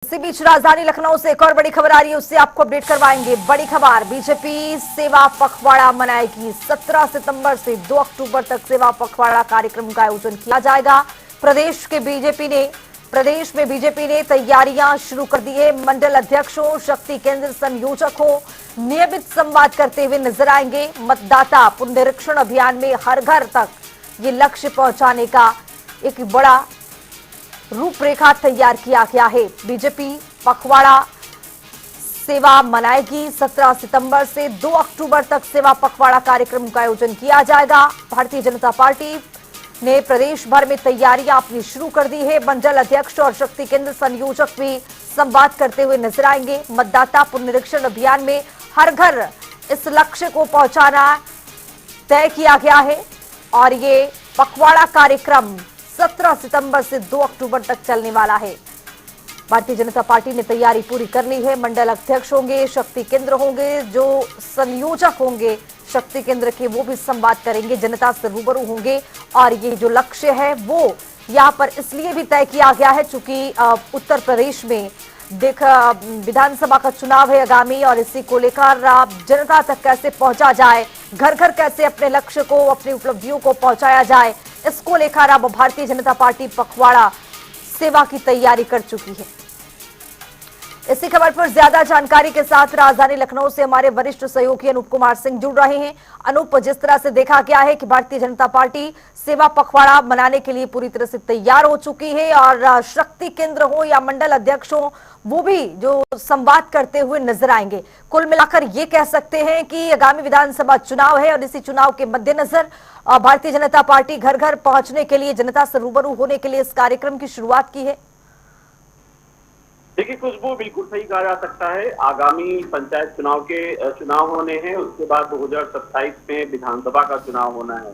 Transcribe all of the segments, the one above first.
इसी बीच राजधानी लखनऊ से एक और बड़ी खबर आ रही है, उससे आपको अपडेट करवाएंगे। बड़ी खबर, बीजेपी सेवा पखवाड़ा मनाएगी। 17 सितंबर से 2 अक्टूबर तक सेवा पखवाड़ा कार्यक्रम का आयोजन किया जाएगा। प्रदेश में बीजेपी ने तैयारियां शुरू कर दी है। मंडल अध्यक्षों, शक्ति केंद्र संयोजकों नियमित संवाद करते हुए नजर आएंगे। मतदाता पुनरीक्षण अभियान में हर घर तक ये लक्ष्य पहुंचाने का एक बड़ा रूपरेखा तैयार किया गया है। बीजेपी पखवाड़ा सेवा मनाएगी। 17 सितंबर से 2 अक्टूबर तक सेवा पखवाड़ा कार्यक्रम का आयोजन किया जाएगा। भारतीय जनता पार्टी ने प्रदेश भर में तैयारियां अपनी शुरू कर दी है। मंडल अध्यक्ष और शक्ति केंद्र संयोजक भी संवाद करते हुए नजर आएंगे। मतदाता पुनरीक्षण अभियान में हर घर इस लक्ष्य को पहुंचाना तय किया गया है और ये पखवाड़ा कार्यक्रम 17 सितंबर से 2 अक्टूबर तक चलने वाला है। भारतीय जनता पार्टी ने तैयारी पूरी कर ली है। मंडल अध्यक्ष होंगे, शक्ति केंद्र होंगे, जो संयोजक होंगे शक्ति केंद्र के, वो भी संवाद करेंगे, जनता से रूबरू होंगे। और ये जो लक्ष्य है वो यहाँ पर इसलिए भी तय किया गया है चूंकि उत्तर प्रदेश में विधानसभा का चुनाव है आगामी, और इसी को लेकर जनता तक कैसे पहुंचा जाए, घर घर कैसे अपने लक्ष्य को, अपनी उपलब्धियों को पहुंचाया जाए, इसको लेकर अब भारतीय जनता पार्टी पखवाड़ा सेवा की तैयारी कर चुकी है। इसी खबर पर ज्यादा जानकारी के साथ राजधानी लखनऊ से हमारे वरिष्ठ सहयोगी अनूप कुमार सिंह जुड़ रहे हैं। अनूप, जिस तरह से देखा गया है कि भारतीय जनता पार्टी सेवा पखवाड़ा मनाने के लिए पूरी तरह से तैयार हो चुकी है और शक्ति केंद्र हो या मंडल अध्यक्ष हो, वो भी जो संवाद करते हुए नजर आएंगे। कुल मिलाकर ये कह सकते हैं कि आगामी विधानसभा चुनाव है और इसी चुनाव के मद्देनजर भारतीय जनता पार्टी घर घर पहुंचने के लिए, जनता से रूबरू होने के लिए इस कार्यक्रम की शुरुआत की है। देखिए खुशबू, बिल्कुल सही कहा जा सकता है। आगामी पंचायत चुनाव होने हैं, उसके बाद 2027 में विधानसभा का चुनाव होना है।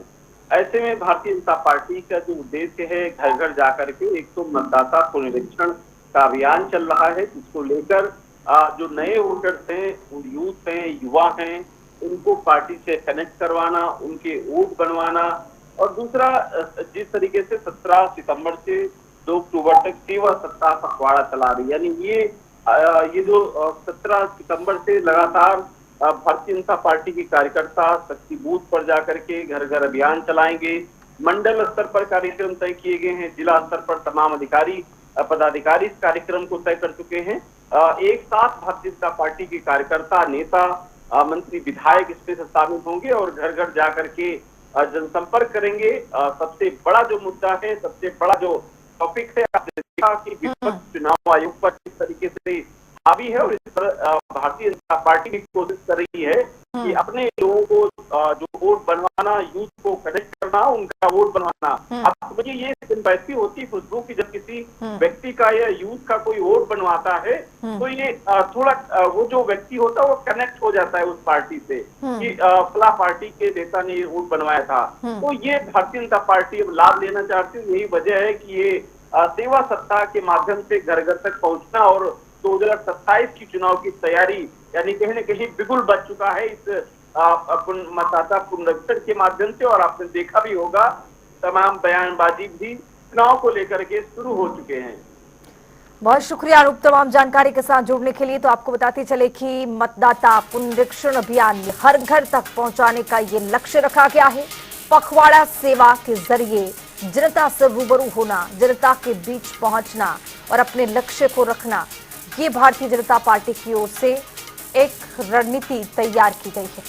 ऐसे में भारतीय जनता पार्टी का जो उद्देश्य है, घर घर जाकर के एक तो मतदाता पुनरीक्षण का अभियान चल रहा है, जिसको लेकर जो नए वोटर्स हैं, यूथ हैं, युवा हैं, उनको पार्टी से कनेक्ट करवाना, उनके वोट बनवाना। और दूसरा, जिस तरीके से 17 सितंबर से 2 अक्टूबर तक सेवा सप्ताह पखवाड़ा चला रही है, यानी ये जो 17 सितंबर से लगातार भारतीय जनता पार्टी के कार्यकर्ता शक्ति बूथ पर जाकर के घर घर अभियान चलाएंगे। मंडल स्तर पर कार्यक्रम तय किए गए हैं, जिला स्तर पर तमाम पदाधिकारी इस कार्यक्रम को तय कर चुके हैं। एक साथ भारतीय जनता पार्टी के कार्यकर्ता, नेता, मंत्री, विधायक इसमें शामिल होंगे और घर घर जाकर के जनसंपर्क करेंगे। सबसे बड़ा जो मुद्दा है, सबसे बड़ा जो टॉपिक है, आपने देखा कि विपक्ष चुनाव आयोग पर किस तरीके से हावी है और इस पर भारतीय जनता पार्टी भी कोशिश कर रही है कि अपने लोगों को जो वोट बनवाना, यूथ को कनेक्ट करना, उनका वोट बनवाना। अब मुझे ये सिंपैथी होती है खुशबू की जब किसी व्यक्ति का या यूथ का कोई वोट बनवाता है तो ये थोड़ा वो जो व्यक्ति होता है वो कनेक्ट हो जाता है उस पार्टी से कि फला पार्टी के नेता ने ये वोट बनवाया था। तो ये भारतीय जनता पार्टी अब लाभ लेना चाहती है। यही वजह है कि ये सेवा सप्ताह के माध्यम से घर घर तक पहुंचना और 2027 की चुनाव की तैयारी यानी कहीं न कहीं बिगुल बच चुका है इस मतदाता पुनरीक्षण के माध्यम से। और आपने देखा भी होगा तमाम बयानबाजी भी चुनाव को लेकर के शुरू हो चुके हैं। बहुत शुक्रिया अनूप तमाम जानकारी के साथ जुड़ने के लिए। तो आपको बताते चले कि मतदाता पुनरीक्षण अभियान में हर घर तक पहुंचाने का ये लक्ष्य रखा गया है। पखवाड़ा सेवा के जरिए जनता से रूबरू होना, जनता के बीच पहुंचना और अपने लक्ष्य को रखना, ये भारतीय जनता पार्टी की ओर से एक रणनीति तैयार की गई है।